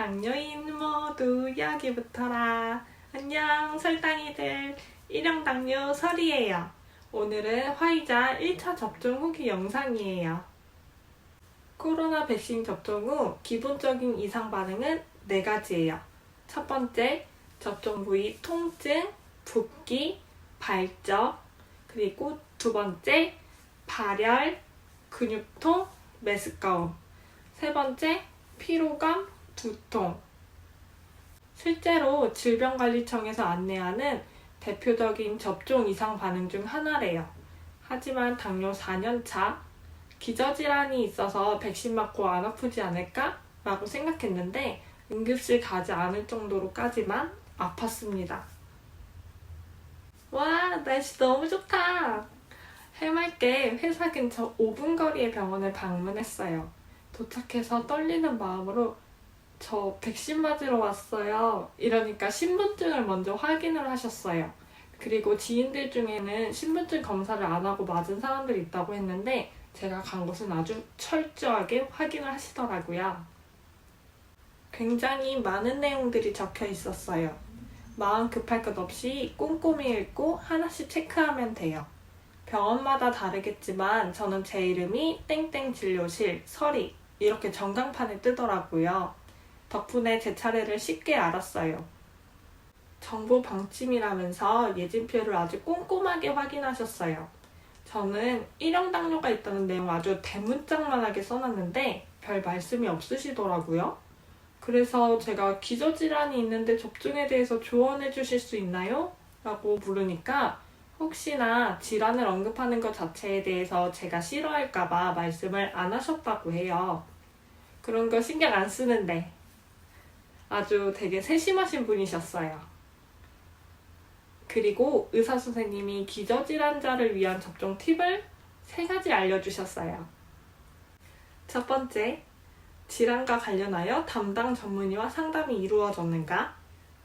당뇨인 모두 여기부터라. 안녕 설탕이들, 일형당뇨 설이에요. 오늘은 화이자 1차 접종 후기 영상이에요. 코로나 백신 접종 후 기본적인 이상 반응은 4가지예요. 첫 번째, 접종 부위 통증, 붓기, 발적, 그리고 두 번째, 발열, 근육통, 메스꺼움. 세 번째, 피로감, 두통. 실제로 질병관리청에서 안내하는 대표적인 접종 이상 반응 중 하나래요. 하지만 당뇨 4년차, 기저질환이 있어서 백신 맞고 안 아프지 않을까? 라고 생각했는데 응급실 가지 않을 정도로까지만 아팠습니다. 와, 날씨 너무 좋다! 해맑게 회사 근처 5분 거리의 병원을 방문했어요. 도착해서 떨리는 마음으로 저 백신 맞으러 왔어요. 이러니까 신분증을 먼저 확인을 하셨어요. 그리고 지인들 중에는 신분증 검사를 안 하고 맞은 사람들이 있다고 했는데 제가 간 곳은 아주 철저하게 확인을 하시더라고요. 굉장히 많은 내용들이 적혀 있었어요. 마음 급할 것 없이 꼼꼼히 읽고 하나씩 체크하면 돼요. 병원마다 다르겠지만 저는 제 이름이 땡땡 진료실 설이 이렇게 전광판에 뜨더라고요. 덕분에 제 차례를 쉽게 알았어요. 정보 방침이라면서 예진표를 아주 꼼꼼하게 확인하셨어요. 저는 1형 당뇨가 있다는 내용 아주 대문짝만하게 써놨는데 별 말씀이 없으시더라고요. 그래서 제가 기저질환이 있는데 접종에 대해서 조언해 주실 수 있나요? 라고 물으니까 혹시나 질환을 언급하는 것 자체에 대해서 제가 싫어할까봐 말씀을 안 하셨다고 해요. 그런 거 신경 안 쓰는데 아주 되게 세심하신 분이셨어요. 그리고 의사 선생님이 기저질환자를 위한 접종 팁을 3가지 알려주셨어요. 첫 번째, 질환과 관련하여 담당 전문의와 상담이 이루어졌는가?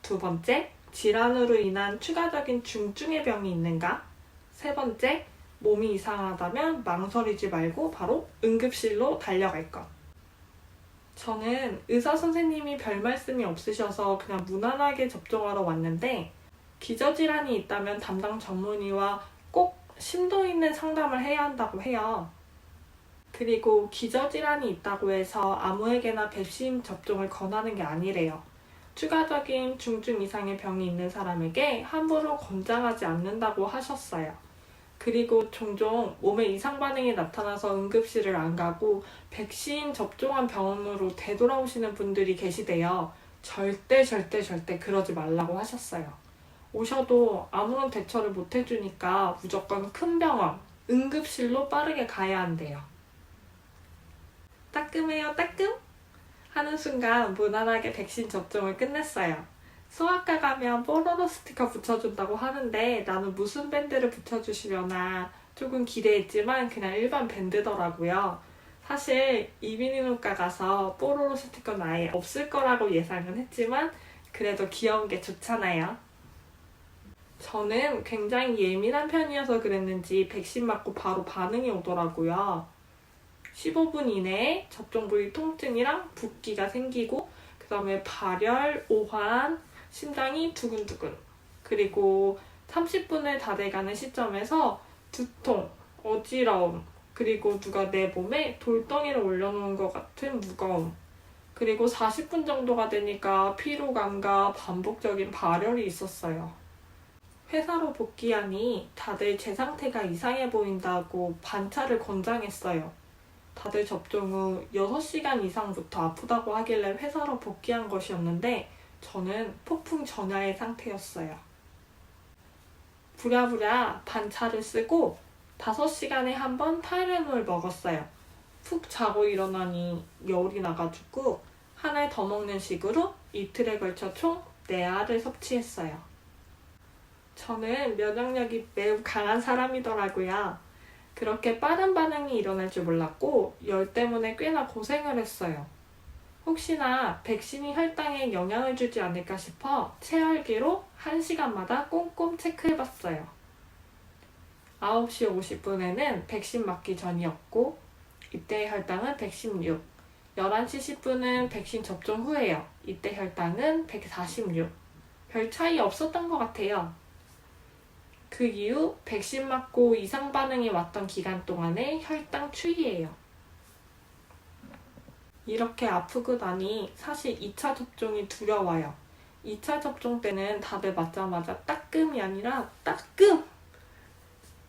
두 번째, 질환으로 인한 추가적인 중증의 병이 있는가? 세 번째, 몸이 이상하다면 망설이지 말고 바로 응급실로 달려갈 것. 저는 의사 선생님이 별 말씀이 없으셔서 그냥 무난하게 접종하러 왔는데 기저질환이 있다면 담당 전문의와 꼭 심도 있는 상담을 해야 한다고 해요. 그리고 기저질환이 있다고 해서 아무에게나 백신 접종을 권하는 게 아니래요. 추가적인 중증 이상의 병이 있는 사람에게 함부로 권장하지 않는다고 하셨어요. 그리고 종종 몸에 이상 반응이 나타나서 응급실을 안 가고 백신 접종한 병원으로 되돌아오시는 분들이 계시대요. 절대 그러지 말라고 하셨어요. 오셔도 아무런 대처를 못 해주니까 무조건 큰 병원, 응급실로 빠르게 가야 한대요. 따끔해요, 따끔? 하는 순간 무난하게 백신 접종을 끝냈어요. 소아과 가면 뽀로로 스티커 붙여준다고 하는데 나는 무슨 밴드를 붙여주시려나 조금 기대했지만 그냥 일반 밴드더라고요. 사실 이비인후과 가서 뽀로로 스티커는 아예 없을 거라고 예상은 했지만 그래도 귀여운 게 좋잖아요. 저는 굉장히 예민한 편이어서 그랬는지 백신 맞고 바로 반응이 오더라고요. 15분 이내에 접종 부위 통증이랑 붓기가 생기고 그 다음에 발열, 오한, 심장이 두근두근 그리고 30분을 다 돼가는 시점에서 두통, 어지러움 그리고 누가 내 몸에 돌덩이를 올려놓은 것 같은 무거움 그리고 40분 정도가 되니까 피로감과 반복적인 발열이 있었어요. 회사로 복귀하니 다들 제 상태가 이상해 보인다고 반차를 권장했어요. 다들 접종 후 6시간 이상부터 아프다고 하길래 회사로 복귀한 것이었는데 저는 폭풍 전야의 상태였어요. 부랴부랴 반차를 쓰고 5시간에 한 번 타이레놀 먹었어요. 푹 자고 일어나니 열이 나가지고 한 알 더 먹는 식으로 이틀에 걸쳐 총 4알을 섭취했어요. 저는 면역력이 매우 강한 사람이더라고요. 그렇게 빠른 반응이 일어날 줄 몰랐고 열 때문에 꽤나 고생을 했어요. 혹시나 백신이 혈당에 영향을 주지 않을까 싶어 체열기로 1시간마다 꼼꼼 체크해봤어요. 9시 50분에는 백신 맞기 전이었고 이때의 혈당은 116, 11시 10분은 백신 접종 후예요. 이때 혈당은 146. 별 차이 없었던 것 같아요. 그 이후 백신 맞고 이상 반응이 왔던 기간 동안의 혈당 추이예요. 이렇게 아프고 나니 사실 2차 접종이 두려워요. 2차 접종 때는 다들 맞자마자 따끔이 아니라 따끔!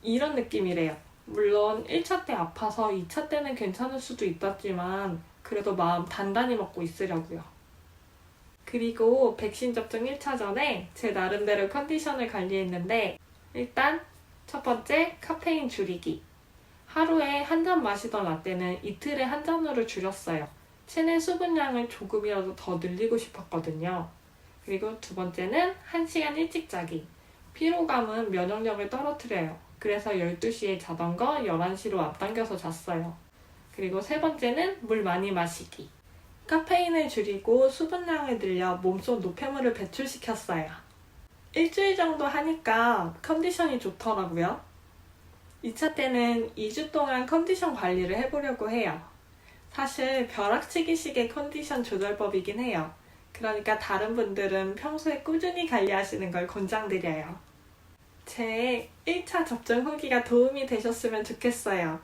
이런 느낌이래요. 물론 1차 때 아파서 2차 때는 괜찮을 수도 있었지만 그래도 마음 단단히 먹고 있으려고요. 그리고 백신 접종 1차 전에 제 나름대로 컨디션을 관리했는데 일단 첫 번째 카페인 줄이기. 하루에 한 잔 마시던 라떼는 이틀에 한 잔으로 줄였어요. 체내 수분량을 조금이라도 더 늘리고 싶었거든요. 그리고 두 번째는 1시간 일찍 자기. 피로감은 면역력을 떨어뜨려요. 그래서 12시에 자던 거 11시로 앞당겨서 잤어요. 그리고 세 번째는 물 많이 마시기. 카페인을 줄이고 수분량을 늘려 몸속 노폐물을 배출시켰어요. 일주일 정도 하니까 컨디션이 좋더라고요. 2차 때는 2주 동안 컨디션 관리를 해보려고 해요. 사실 벼락치기식의 컨디션 조절법이긴 해요. 그러니까 다른 분들은 평소에 꾸준히 관리하시는 걸 권장드려요. 제 1차 접종 후기가 도움이 되셨으면 좋겠어요.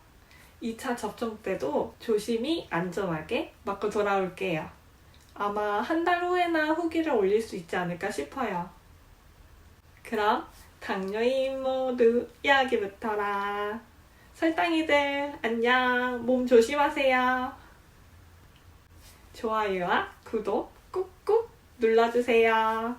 2차 접종 때도 조심히 안전하게 맞고 돌아올게요. 아마 한 달 후에나 후기를 올릴 수 있지 않을까 싶어요. 그럼 당뇨인 모두 이야기부터라. 설탕이들 안녕. 몸 조심하세요. 좋아요와 구독 꾹꾹 눌러주세요.